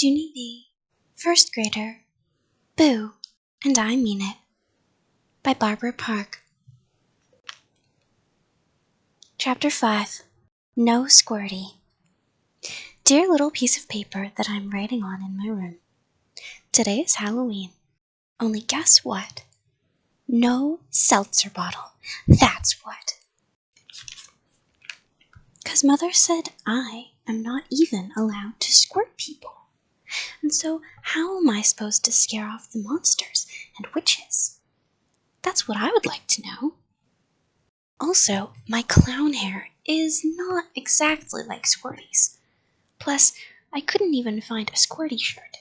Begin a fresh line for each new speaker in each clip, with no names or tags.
Junie B, first grader, Boo, and I Mean It, by Barbara Park. Chapter 5, No Squirty. Dear little piece of paper that I'm writing on in my room. Today is Halloween. Only guess what? No seltzer bottle. That's what. 'Cause Mother said I am not even allowed to squirt people. And so how am I supposed to scare off the monsters and witches? That's what I would like to know. Also, my clown hair is not exactly like Squirty's. Plus, I couldn't even find a Squirty shirt.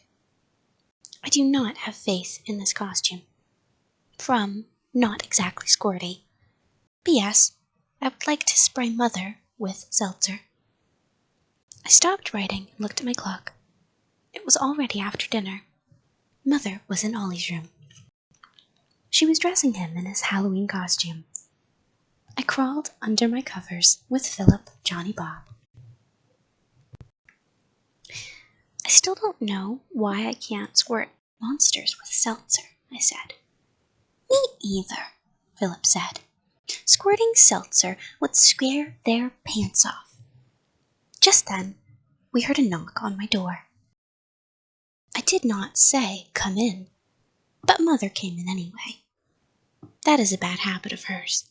I do not have faith in this costume. From Not Exactly Squirty. P.S. I would like to spray Mother with seltzer. I stopped writing and looked at my clock. It was already after dinner. Mother was in Ollie's room. She was dressing him in his Halloween costume. I crawled under my covers with Philip, Johnny Bob. I still don't know why I can't squirt monsters with seltzer, I said. Me either, Philip said. Squirting seltzer would scare their pants off. Just then, we heard a knock on my door. I did not say, "Come in," but Mother came in anyway. That is a bad habit of hers.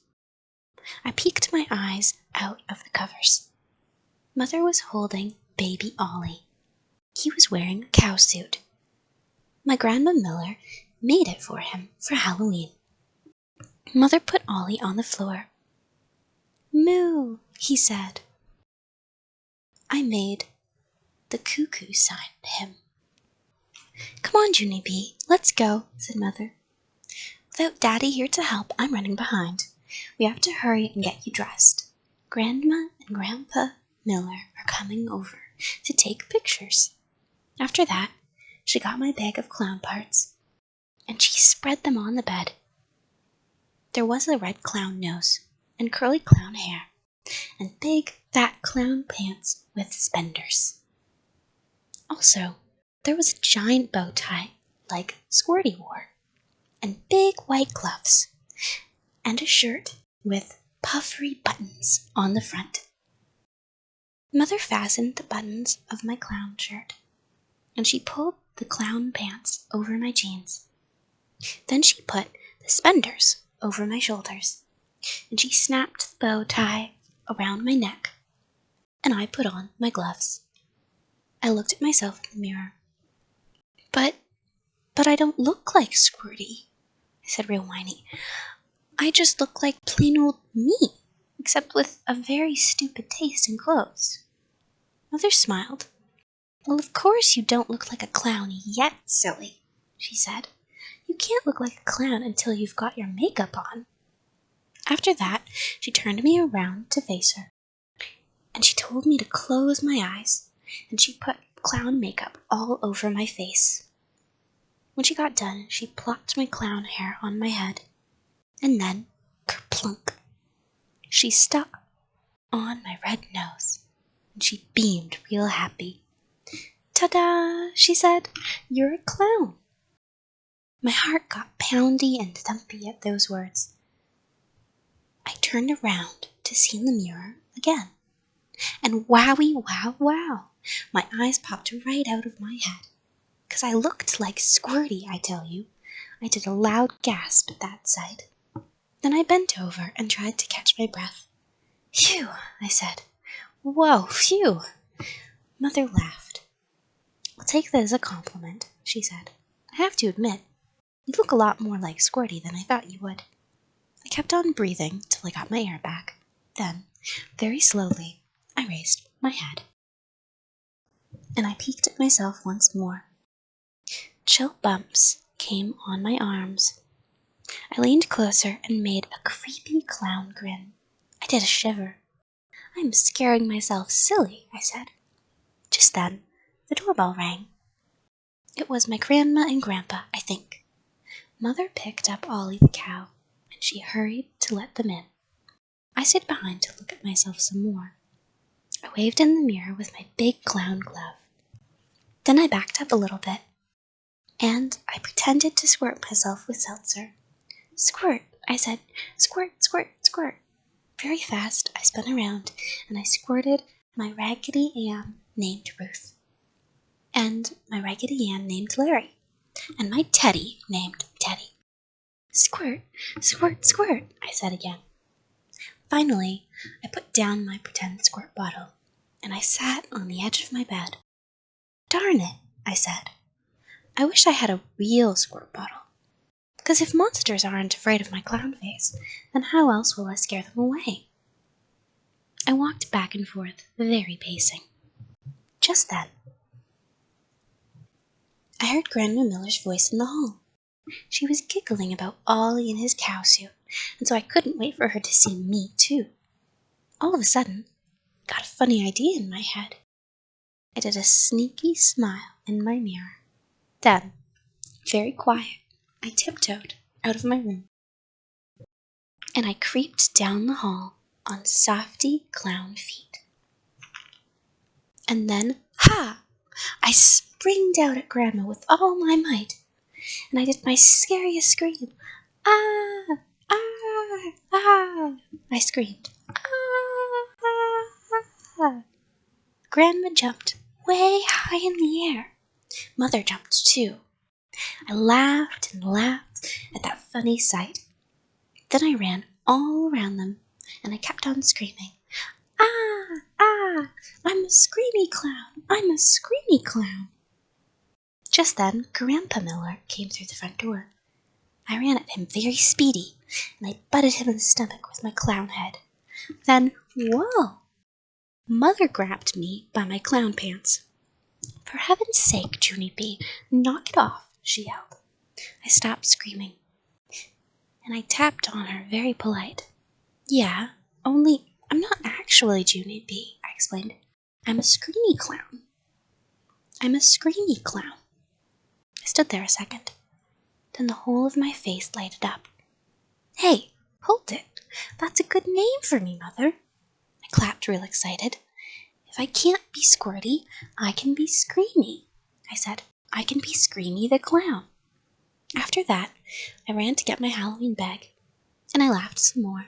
I peeked my eyes out of the covers. Mother was holding baby Ollie. He was wearing a cow suit. My Grandma Miller made it for him for Halloween. Mother put Ollie on the floor. "Moo," he said. I made the cuckoo sign to him. "Come on, Junie B, let's go," said Mother. "Without Daddy here to help, I'm running behind. We have to hurry and get you dressed. Grandma and Grandpa Miller are coming over to take pictures." After that, she got my bag of clown parts, and she spread them on the bed. There was a red clown nose, and curly clown hair, and big, fat clown pants with suspenders. Also, there was a giant bow tie, like Squirty wore, and big white gloves, and a shirt with puffery buttons on the front. Mother fastened the buttons of my clown shirt, and she pulled the clown pants over my jeans. Then she put the suspenders over my shoulders, and she snapped the bow tie around my neck, and I put on my gloves. I looked at myself in the mirror. But I don't look like Squirty," I said real whiny. "I just look like plain old me, except with a very stupid taste in clothes." Mother smiled. "Well, of course you don't look like a clown yet, silly," she said. "You can't look like a clown until you've got your makeup on." After that, she turned me around to face her, and she told me to close my eyes, and she put clown makeup all over my face. When she got done, she plopped my clown hair on my head, and then, kerplunk, she stuck on my red nose, and she beamed real happy. "Ta-da!" she said. "You're a clown." My heart got poundy and thumpy at those words. I turned around to see in the mirror again, and wowie wow wow, my eyes popped right out of my head. 'Cause I looked like Squirty, I tell you. I did a loud gasp at that sight. Then I bent over and tried to catch my breath. "Phew," I said. "Whoa, phew." Mother laughed. "I'll take that as a compliment," she said. "I have to admit, you look a lot more like Squirty than I thought you would." I kept on breathing till I got my air back. Then, very slowly, I raised my head. And I peeked at myself once more. Chill bumps came on my arms. I leaned closer and made a creepy clown grin. I did a shiver. "I'm scaring myself silly," I said. Just then, the doorbell rang. It was my Grandma and Grandpa, I think. Mother picked up Ollie the cow, and she hurried to let them in. I stayed behind to look at myself some more. I waved in the mirror with my big clown glove. Then I backed up a little bit, and I pretended to squirt myself with seltzer. Squirt, I said. Squirt, squirt, squirt. Very fast, I spun around, and I squirted my Raggedy Ann named Ruth, and my Raggedy Ann named Larry, and my Teddy named Teddy. Squirt, squirt, squirt, I said again. Finally, I put down my pretend squirt bottle, and I sat on the edge of my bed. Darn it, I said. I wish I had a real squirt bottle. Because if monsters aren't afraid of my clown face, then how else will I scare them away? I walked back and forth, very pacing. Just then, I heard Grandma Miller's voice in the hall. She was giggling about Ollie and his cow suit, and so I couldn't wait for her to see me, too. All of a sudden, I got a funny idea in my head. I did a sneaky smile in my mirror. Then, very quiet, I tiptoed out of my room, and I creeped down the hall on softy clown feet. And then, ha! I springed out at Grandma with all my might, and I did my scariest scream. Ah! Ah! Ah! I screamed. Ah! Grandma jumped way high in the air. Mother jumped too. I laughed and laughed at that funny sight. Then I ran all around them, and I kept on screaming. Ah! Ah! I'm a screamy clown! I'm a screamy clown! Just then, Grandpa Miller came through the front door. I ran at him very speedy, and I butted him in the stomach with my clown head. Then, whoa! Mother grabbed me by my clown pants. For heaven's sake, Junie B, knock it off, she yelled. I stopped screaming, and I tapped on her, very polite. Yeah, only I'm not actually Junie B, I explained. I'm a screamy clown. I'm a screamy clown. I stood there a second. Then the whole of my face lighted up. Hey, hold it. That's a good name for me, Mother. I clapped real excited. If I can't be Squirty, I can be Screamy, I said. I can be Screamy the Clown. After that, I ran to get my Halloween bag, and I laughed some more.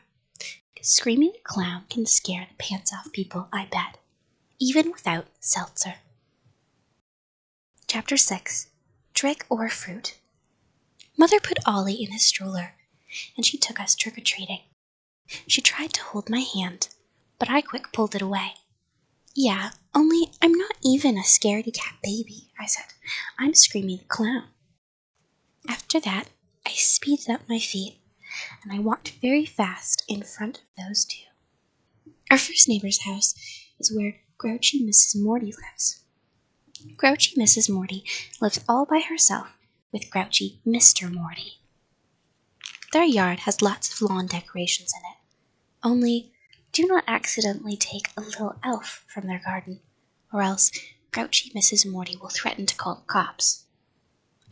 Because Screamy the Clown can scare the pants off people, I bet, even without seltzer. Chapter 6. Trick or Fruit. Mother put Ollie in his stroller, and she took us trick-or-treating. She tried to hold my hand, but I quick pulled it away. Yeah, only I'm not even a scaredy cat baby, I said. I'm Screamy the Clown. After that, I speeded up my feet, and I walked very fast in front of those two. Our first neighbor's house is where Grouchy Mrs. Morty lives. Grouchy Mrs. Morty lives all by herself with Grouchy Mr. Morty. Their yard has lots of lawn decorations in it. Only, do not accidentally take a little elf from their garden, or else Grouchy Mrs. Morty will threaten to call the cops.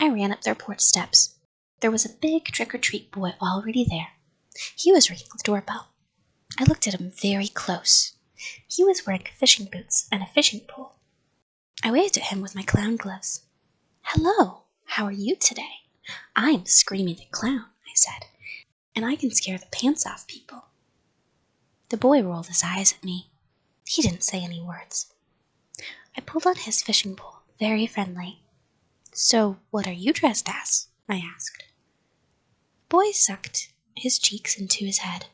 I ran up their porch steps. There was a big trick-or-treat boy already there. He was ringing the doorbell. I looked at him very close. He was wearing fishing boots and a fishing pole. I waved at him with my clown gloves. Hello, how are you today? I'm Screamy the Clown, I said, and I can scare the pants off people. The boy rolled his eyes at me. He didn't say any words. I pulled on his fishing pole, very friendly. So, what are you dressed as? I asked. The boy sucked his cheeks into his head.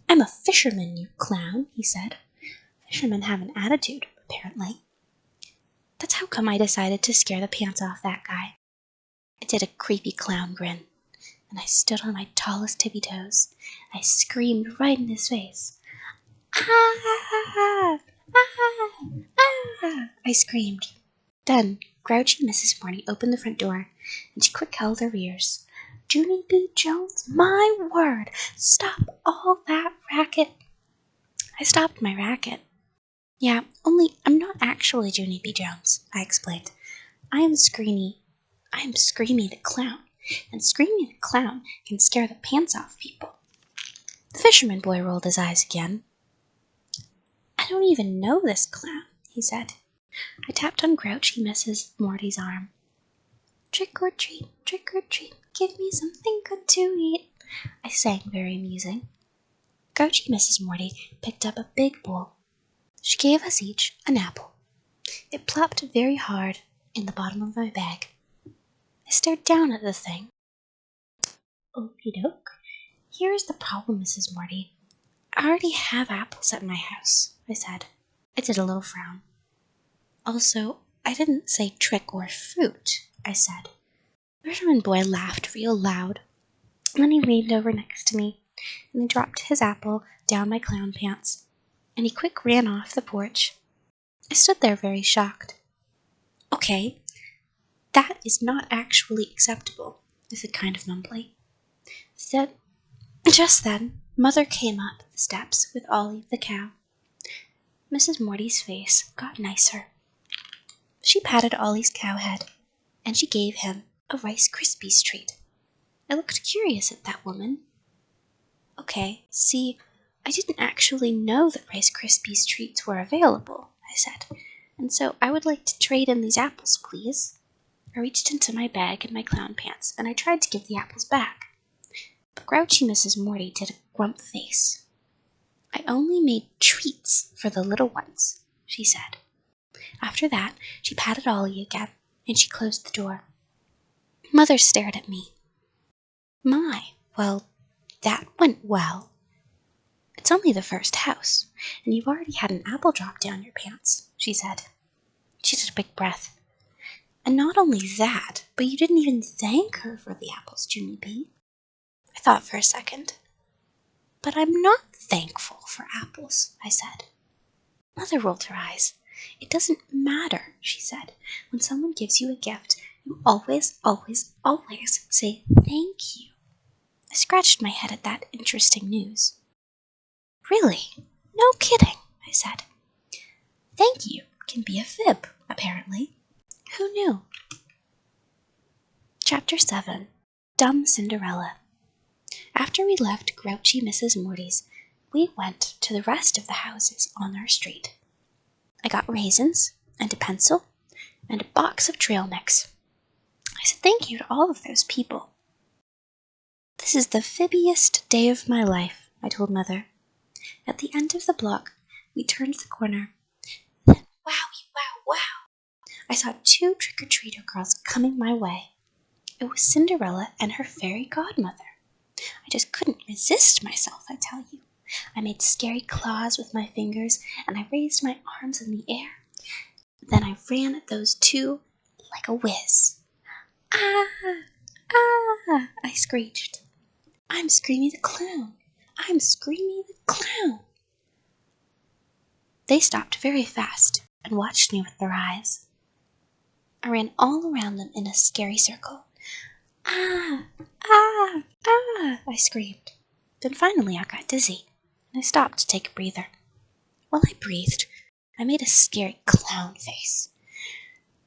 I'm a fisherman, you clown, he said. Fishermen have an attitude, apparently. That's how come I decided to scare the pants off that guy. I did a creepy clown grin, and I stood on my tallest tippy toes. I screamed right in his face. Ah! Ah! Ah! I screamed. Then Grouchy Mrs. Morty opened the front door, and she quick held her ears. Junie B. Jones, my word! Stop all that racket! I stopped my racket. Yeah, only I'm not actually Junie B. Jones, I explained. I am Screamy the Clown, and Screamy the Clown can scare the pants off people. The fisherman boy rolled his eyes again. I don't even know this clown, he said. I tapped on Grouchy Mrs. Morty's arm. Trick or treat, give me something good to eat, I sang, very amusing. Grouchy Mrs. Morty picked up a big bowl. She gave us each an apple. It plopped very hard in the bottom of my bag. I stared down at the thing. Okie doke. Here's the problem, Mrs. Morty. I already have apples at my house, I said. I did a little frown. Also, I didn't say trick or fruit, I said. The Fisherman boy laughed real loud. And then he leaned over next to me, and he dropped his apple down my clown pants, and he quick ran off the porch. I stood there very shocked. Okay, that is not actually acceptable, I said kind of mumbly. Just then, Mother came up the steps with Ollie the cow. Mrs. Morty's face got nicer. She patted Ollie's cow head, and she gave him a Rice Krispies treat. I looked curious at that woman. Okay, see, I didn't actually know that Rice Krispies treats were available, I said, and so I would like to trade in these apples, please. I reached into my bag and my clown pants, and I tried to give the apples back. But Grouchy Mrs. Morty did a grump face. I only made treats for the little ones, she said. After that, she patted Ollie again, and she closed the door. Mother stared at me. My, well, that went well. It's only the first house, and you've already had an apple drop down your pants, she said. She took a big breath. And not only that, but you didn't even thank her for the apples, Junie B. I thought for a second. But I'm not thankful for apples, I said. Mother rolled her eyes. It doesn't matter, she said. When someone gives you a gift, you always, always, always say thank you. I scratched my head at that interesting news. Really? No kidding, I said. Thank you can be a fib, apparently. Who knew? Chapter 7. Dumb Cinderella. After we left Grouchy Mrs. Morty's, we went to the rest of the houses on our street. I got raisins, and a pencil, and a box of trail mix. I said thank you to all of those people. This is the fibbiest day of my life, I told Mother. At the end of the block, we turned the corner. Then, wowie, wow, wow! I saw 2 trick-or-treater girls coming my way. It was Cinderella and her fairy godmother. I just couldn't resist myself, I tell you. I made scary claws with my fingers, and I raised my arms in the air. Then I ran at those 2 like a whiz. Ah! Ah! I screeched. I'm Screamy the Clown! I'm Screamy the Clown! They stopped very fast and watched me with their eyes. I ran all around them in a scary circle. Ah! Ah! Ah! I screamed. Then finally I got dizzy, and I stopped to take a breather. While I breathed, I made a scary clown face.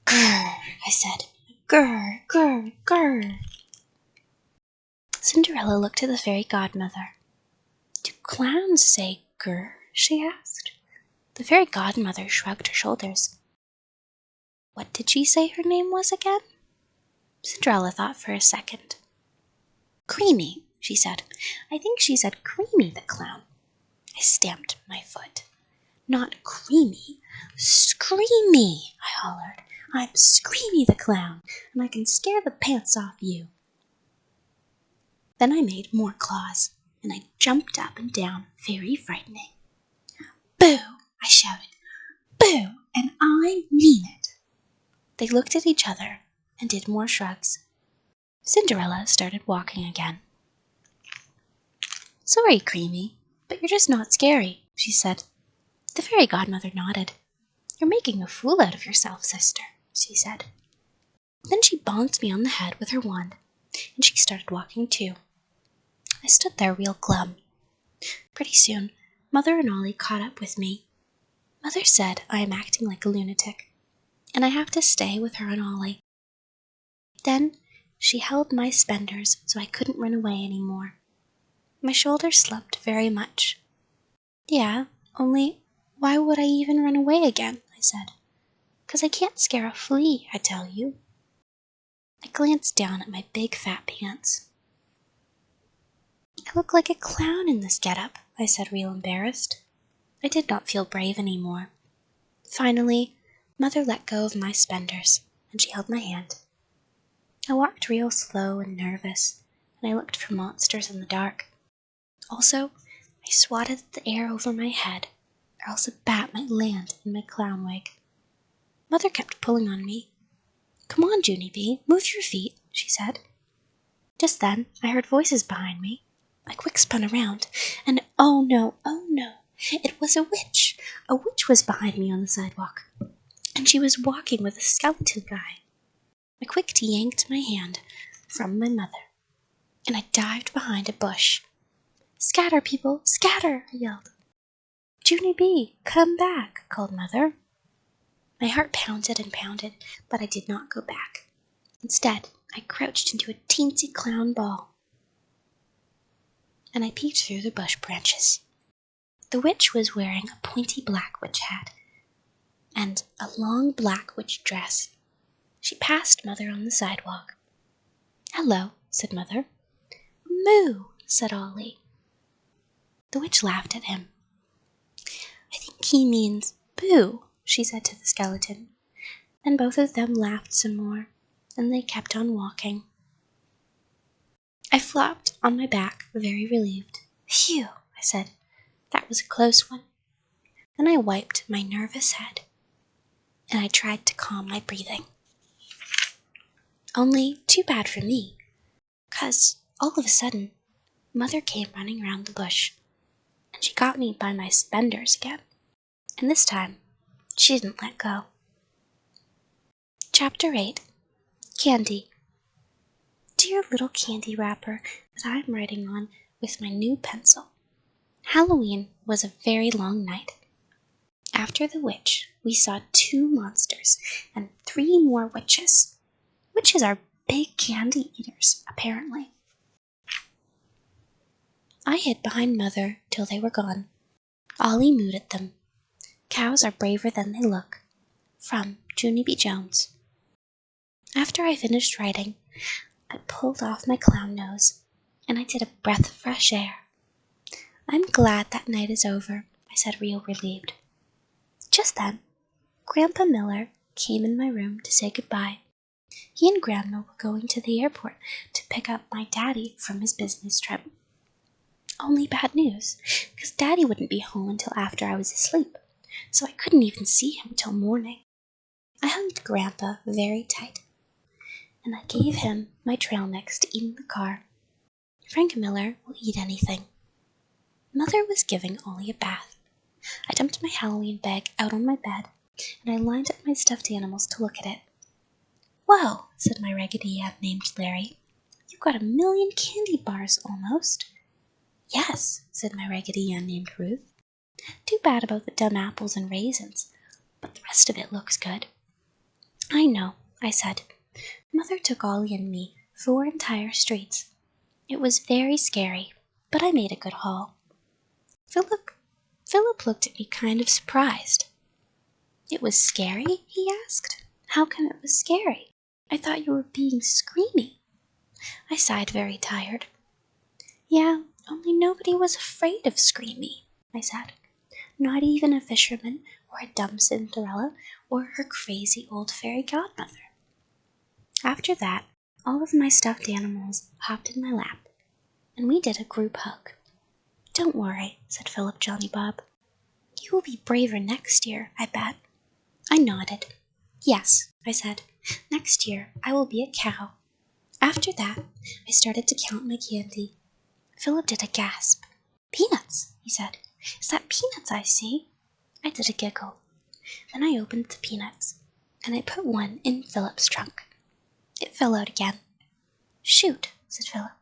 Grrr, I said. Grrr, grrr, grrr. Cinderella looked at the fairy godmother. Do clowns say grrr? She asked. The fairy godmother shrugged her shoulders. What did she say her name was again? Cinderella thought for a second. Creamy, she said. I think she said Creamy the Clown. I stamped my foot. Not Creamy, Screamy, I hollered. I'm Screamy the Clown, and I can scare the pants off you. Then I made more claws, and I jumped up and down, very frightening. Boo! I shouted. Boo! And I mean it. They looked at each other and did more shrugs. Cinderella started walking again. Sorry, Creamy, but you're just not scary, she said. The fairy godmother nodded. You're making a fool out of yourself, sister, she said. Then she bonked me on the head with her wand, and she started walking too. I stood there real glum. Pretty soon, Mother and Ollie caught up with me. Mother said I am acting like a lunatic, and I have to stay with her and Ollie. Then she held my spenders so I couldn't run away any more. My shoulders slumped very much. Yeah, only why would I even run away again? I said. 'Cause I can't scare a flea, I tell you." I glanced down at my big fat pants. "I look like a clown in this getup," I said, real embarrassed. I did not feel brave anymore. Finally, Mother let go of my spenders, and she held my hand. I walked real slow and nervous, and I looked for monsters in the dark. Also, I swatted at the air over my head, or else a bat might land in my clown wig. Mother kept pulling on me. "Come on, Junie B, move your feet," she said. Just then, I heard voices behind me. I quick spun around, and oh no, it was a witch! A witch was behind me on the sidewalk, and she was walking with a skeleton guy. I quick yanked my hand from my mother, and I dived behind a bush. "Scatter, people, scatter!" I yelled. "Junie B, come back," called Mother. My heart pounded and pounded, but I did not go back. Instead, I crouched into a teensy clown ball, and I peeked through the bush branches. The witch was wearing a pointy black witch hat and a long black witch dress. She passed Mother on the sidewalk. "Hello," said Mother. "Moo," said Ollie. The witch laughed at him. "I think he means boo," she said to the skeleton. And both of them laughed some more, and they kept on walking. I flopped on my back, very relieved. "Phew," I said. "That was a close one." Then I wiped my nervous head, and I tried to calm my breathing. Only too bad for me, 'cause all of a sudden, Mother came running round the bush, and she got me by my spenders again. And this time, she didn't let go. Chapter 8. Candy. Dear little candy wrapper that I'm writing on with my new pencil. Halloween was a very long night. After the witch, we saw 2 monsters and 3 more witches. Witches are big candy eaters, apparently. I hid behind Mother till they were gone. Ollie mooed at them. Cows are braver than they look. From Junie B. Jones. After I finished writing, I pulled off my clown nose, and I did a breath of fresh air. "I'm glad that night is over," I said, real relieved. Just then, Grandpa Miller came in my room to say goodbye. He and Grandma were going to the airport to pick up my daddy from his business trip. Only bad news, because Daddy wouldn't be home until after I was asleep, so I couldn't even see him till morning. I hugged Grandpa very tight, and I gave him my trail mix to eat in the car. Frank Miller will eat anything. Mother was giving Ollie a bath. I dumped my Halloween bag out on my bed, and I lined up my stuffed animals to look at it. "Whoa," said my Raggedy Ann named Larry. "You've got 1,000,000 candy bars almost." "Yes," said my Raggedy Ann named Ruth. "Too bad about the dumb apples and raisins, but the rest of it looks good." "I know," I said. Mother took Ollie and me 4 entire streets. It was very scary, but I made a good haul. Philip looked at me kind of surprised. "It was scary?" he asked. "How come it was scary? I thought you were being screamy." I sighed, very tired. "Yeah, only nobody was afraid of Screamy," I said. "Not even a fisherman, or a dumb Cinderella, or her crazy old fairy godmother." After that, all of my stuffed animals hopped in my lap, and we did a group hug. "Don't worry," said Philip Johnny Bob. "You will be braver next year, I bet." I nodded. "Yes," I said. "Next year I will be a cow." After that, I started to count my candy. Philip did a gasp. "Peanuts," he said. "Is that peanuts I see?" I did a giggle. Then I opened the peanuts, and I put one in Philip's trunk. It fell out again. "Shoot," said Philip.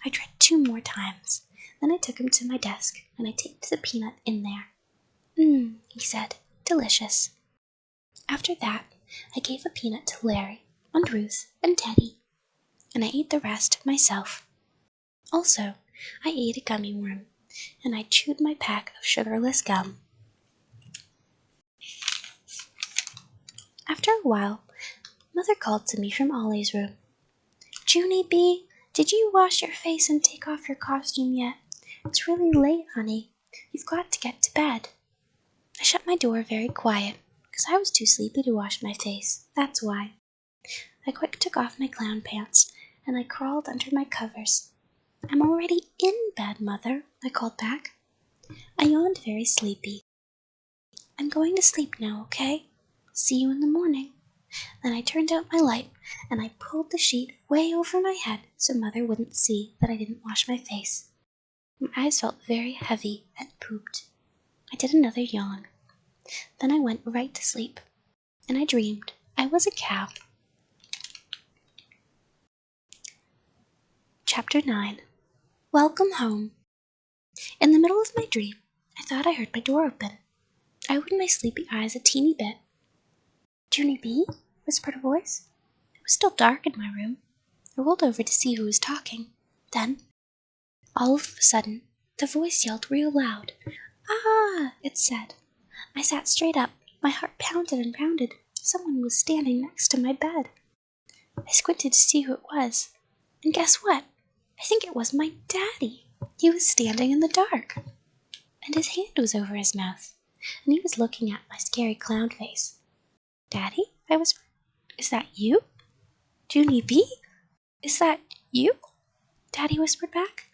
I tried 2 more times. Then I took him to my desk, and I taped the peanut in there. He said. "Delicious." After that, I gave a peanut to Larry, and Ruth, and Teddy, and I ate the rest myself. Also, I ate a gummy worm, and I chewed my pack of sugarless gum. After a while, Mother called to me from Ollie's room. "Junie B, did you wash your face and take off your costume yet? It's really late, honey. You've got to get to bed." I shut my door very quiet, because I was too sleepy to wash my face. That's why. I quick took off my clown pants, and I crawled under my covers. "I'm already in bed, Mother," I called back. I yawned very sleepy. "I'm going to sleep now, okay? See you in the morning." Then I turned out my light, and I pulled the sheet way over my head so Mother wouldn't see that I didn't wash my face. My eyes felt very heavy and pooped. I did another yawn. Then I went right to sleep, and I dreamed I was a cow. Chapter 9. Welcome home. In the middle of my dream, I thought I heard my door open. I opened my sleepy eyes a teeny bit. "Junie B?" whispered a voice. It was still dark in my room. I rolled over to see who was talking. Then, all of a sudden, the voice yelled real loud. "Ah!" it said. I sat straight up. My heart pounded and pounded. Someone was standing next to my bed. I squinted to see who it was. And guess what? I think it was my daddy. He was standing in the dark. And his hand was over his mouth. And he was looking at my scary clown face. "Daddy?" I whispered. "Is that you? Junie B? Is that you?" Daddy whispered back.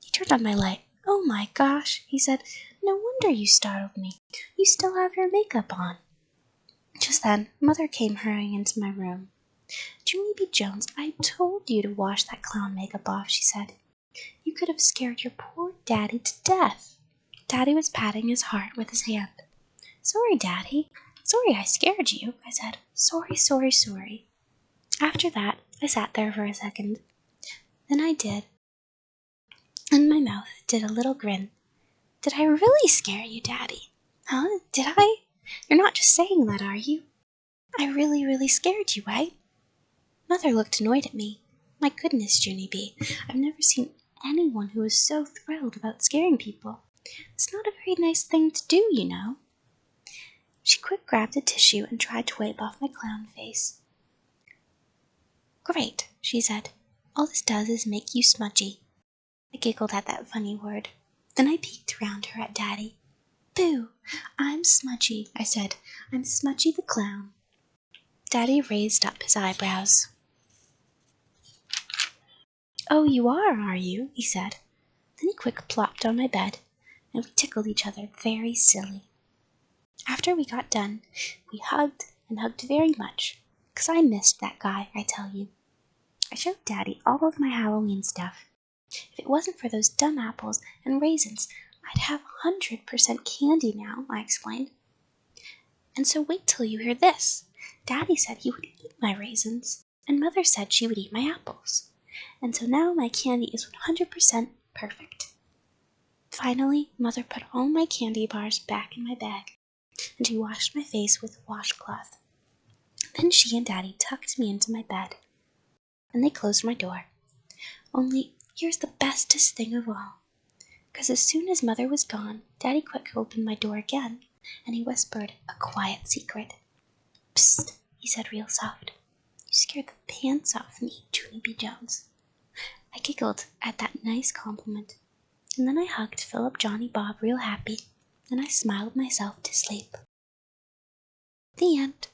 He turned on my light. "Oh my gosh," he said. "No wonder you startled me. You still have your makeup on." Just then, Mother came hurrying into my room. "Junie B. Jones, I told you to wash that clown makeup off," she said. "You could have scared your poor daddy to death." Daddy was patting his heart with his hand. "Sorry, Daddy. Sorry I scared you," I said. "Sorry, sorry, sorry." After that, I sat there for a second. Then I did. And my mouth did a little grin. "Did I really scare you, Daddy? Huh? Did I? You're not just saying that, are you? I really, really scared you, right?" Mother looked annoyed at me. "My goodness, Junie B, I've never seen anyone who was so thrilled about scaring people. It's not a very nice thing to do, you know." She quick grabbed a tissue and tried to wipe off my clown face. "Great," she said. "All this does is make you smudgy." I giggled at that funny word. Then I peeked around her at Daddy. "Boo! I'm Smudgy," I said. "I'm Smudgy the Clown." Daddy raised up his eyebrows. "Oh, you are you?" he said. Then he quick plopped on my bed, and we tickled each other very silly. After we got done, we hugged and hugged very much, 'cause I missed that guy, I tell you. I showed Daddy all of my Halloween stuff. If it wasn't for those dumb apples and raisins, I'd have 100% candy now, I explained. And so wait till you hear this. Daddy said he would eat my raisins, and Mother said she would eat my apples. And so now my candy is 100% perfect. Finally, Mother put all my candy bars back in my bag, and she washed my face with a washcloth. Then she and Daddy tucked me into my bed, and they closed my door. Only, here's the bestest thing of all. 'Cause as soon as Mother was gone, Daddy quick opened my door again, and he whispered a quiet secret. "Psst," he said real soft. "You scared the pants off me, Junie B. Jones." I giggled at that nice compliment, and then I hugged Philip Johnny Bob real happy, and I smiled myself to sleep. The end.